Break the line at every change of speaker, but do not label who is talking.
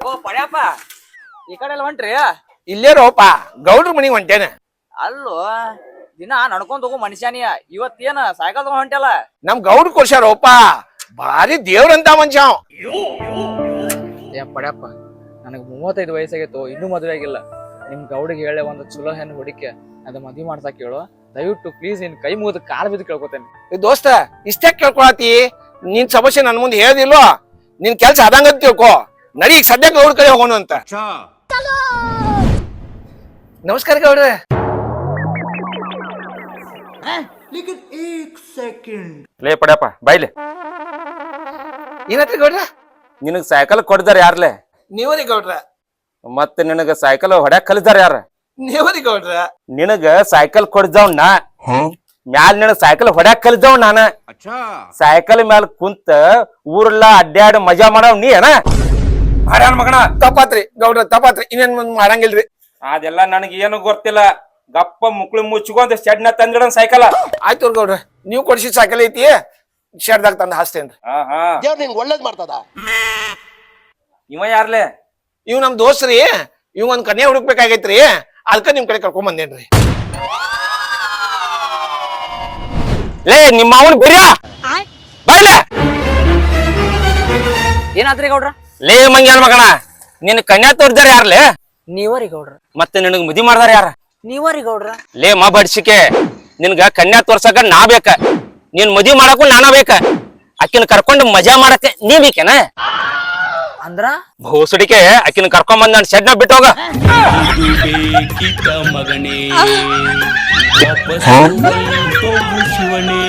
ಓ ಪಡ್ಯಪ್ಪ ಈ ಕಡೆ ಎಲ್ಲ ಹೊಂಟ್ರಿ
ಇಲ್ಲೇ ರೋಪ ಗೌಡ್ರ ಮನಿಗ್ ಹೊಂಟೇನೆ.
ಅಲ್ಲೋ ದಿನ ನಡ್ಕೊಂಡ್ ಹೋಗೋ ಮನುಷ್ಯನಿಯ ಇವತ್ತೇನ ಸೈಕಲ್ ತಗೊಂಡ್ ಹೊಂಟಲ್ಲ.
ನಮ್ ಗೌಡ್ರ ಕೊಡ್ಸ್ಯಾರೋಪ ಭಾರಿ ದೇವ್ರಂತ ಮನುಷ್ಯ ಅವ.
ಏ ಪಡ್ಯಪ್ಪ ನನಗ್ 35 ವಯಸ್ಸಾಗೈತು, ಇನ್ನೂ ಮದುವೆ ಆಗಿಲ್ಲ. ನಿಮ್ ಗೌಡಿಗೆ ಹೇಳೆ ಒಂದು ಚಲೋ ಹೆಣ್ಣು ಹುಡುಕಿ ಅದ ಮದ್ವಿ ಮಾಡ್ಸಾಕ ಹೇಳು. ದಯವಿಟ್ಟು ಪ್ಲೀಸ್ ನಿನ್ ಕೈ ಮುಗಿದು ಕಾಲ್ ಬಿದ್ದು ಕೇಳ್ಕೊತೇನೆ.
ದೋಸ್ತ ಇಷ್ಟೇ ಕೇಳ್ಕೊಳತಿ, ನಿನ್ ಸಮಸ್ಯೆ ನನ್ ಮುಂದೆ ಹೇಳ್ದಿಲ್ವ? ನಿನ್ ಕೆಲ್ಸ ಆದಂಗಂತ ತಿಳ್ಕೊ. ನಡಿ ಈಗ ಸದ್ಯಕ್ಕೆ ಗೌಡ್ರ ಕಡೆ ಹೋಗೋಣ ಅಂತ. ನಮಸ್ಕಾರ ಗೌಡ್ರೆ.
ಲೇ ಪಡ್ಯಪ್ಪ ಬಾಯ್ಲೆ.
ಏನತ್ರಿ ಗೌಡ್ರ?
ನಿನಗ್ ಸೈಕಲ್ ಕೊಡ್ದಾರ ಯಾರ್ಲೆ?
ನೀವರಿ ಗೌಡ್ರ.
ಮತ್ತೆ ನಿನಗ ಸೈಕಲ್ ಹೊಡ್ಯಾಕ್ ಕಲಿದಾರ ಯಾರ?
ನೀವರಿ ಗೌಡ್ರ.
ನಿನಗ ಸೈಕಲ್ ಕೊಡ್ದವ್ ನಾ, ಮ್ಯಾಲ ನಿನಗ್ ಸೈಕಲ್ ಹೊಡ್ಯಾಕ್ ಕಲಿದವ್ ನಾನ. ಸೈಕಲ್ ಮ್ಯಾಲ ಕುಂತ ಊರೆಲ್ಲಾ ಅಡ್ಡಾಡಿ ಮಜಾ ಮಾಡವ್ ನೀ ಏನ?
ಮಾಡ್ಯಾನ ಮಗಣ. ತಪ್ಪಾತ್ರಿ ಗೌಡ್ರ, ತಪ್ಪಾತ್ರಿ. ಇನ್ನೇನ್ ಮಾಡಂಗಿಲ್ರಿ.
ಅದೆಲ್ಲ ನನಗೆ ಏನು ಗೊತ್ತಿಲ್ಲ. ಗಪ್ಪ ಮುಕ್ಳು ಮುಚ್ಕೊಂಡ್ ಶೆಡ್ನ ತಂದಿಡ ಸೈಕಲ್.
ಆಯ್ತು ಗೌಡ್ರ, ನೀವ್ ಕೊಡ್ಸಿದ ಸೈಕಲ್ ಐತಿ, ಶೆಡ್ದಾಗ ತಂದ ಹಾಸ್ತೇನ್ರಿ.
ಒಳ್ಳೇದ್ ಮಾಡ್ತದ.
ಇವ ಯಾರ್ಲೆ?
ಇವ್ ನಮ್ ದೋಸ್ತ್ರಿ. ಇವ್ ಒಂದ್ ಕನ್ಯಾ ಹುಡುಕ್ಬೇಕಾಗೈತ್ರಿ, ಅದಕ್ಕ ನಿಮ್ ಕಡೆ ಕರ್ಕೊಂಡ್ ಬಂದೇನ್ರಿ.
ಲೇ ನಿಮ್ಮ ಅವನ್ ಬಿರಿಯ ಬಾಯ್ಲೆ.
ಏನಾದ್ರಿ ಗೌಡ್ರ?
ಲೇ ಮಂಗ್ಯಾನ ಮಗಣ, ನಿನ್ ಕನ್ಯಾ ತೋರ್ದಾರ ಯಾರ್ಲೆ?
ನೀವರಿ ಗೌಡ್ರ.
ಮತ್ತೆ ನಿನಗ್ ಮದಿ ಮಾಡ್ದಾರ ಯಾರ?
ನೀವರಿ ಗೌಡ್ರ.
ಲೇ ಮಾ ಬಡ್ಸಿಕೆ, ನಿನ್ಗ ಕನ್ಯಾ ತೋರ್ಸಕ ನಾ ಬೇಕ, ನೀನ್ ಮದಿ ಮಾಡಕ್ಕೂ ನಾನ ಬೇಕ. ಆಕಿನ ಕರ್ಕೊಂಡು ಮಜಾ ಮಾಡಕ್ಕೆ ನೀ ಬೇಕೇನ?
ಅಂದ್ರ
ಭೂಸುಡಿಕೆ ಆಕಿನ ಕರ್ಕೊಂಡ್ ಬಂದ್ ನಾನು ಶೆಡ್ನ ಬಿಟ್ಟೋಗ.
ಮಗನೇ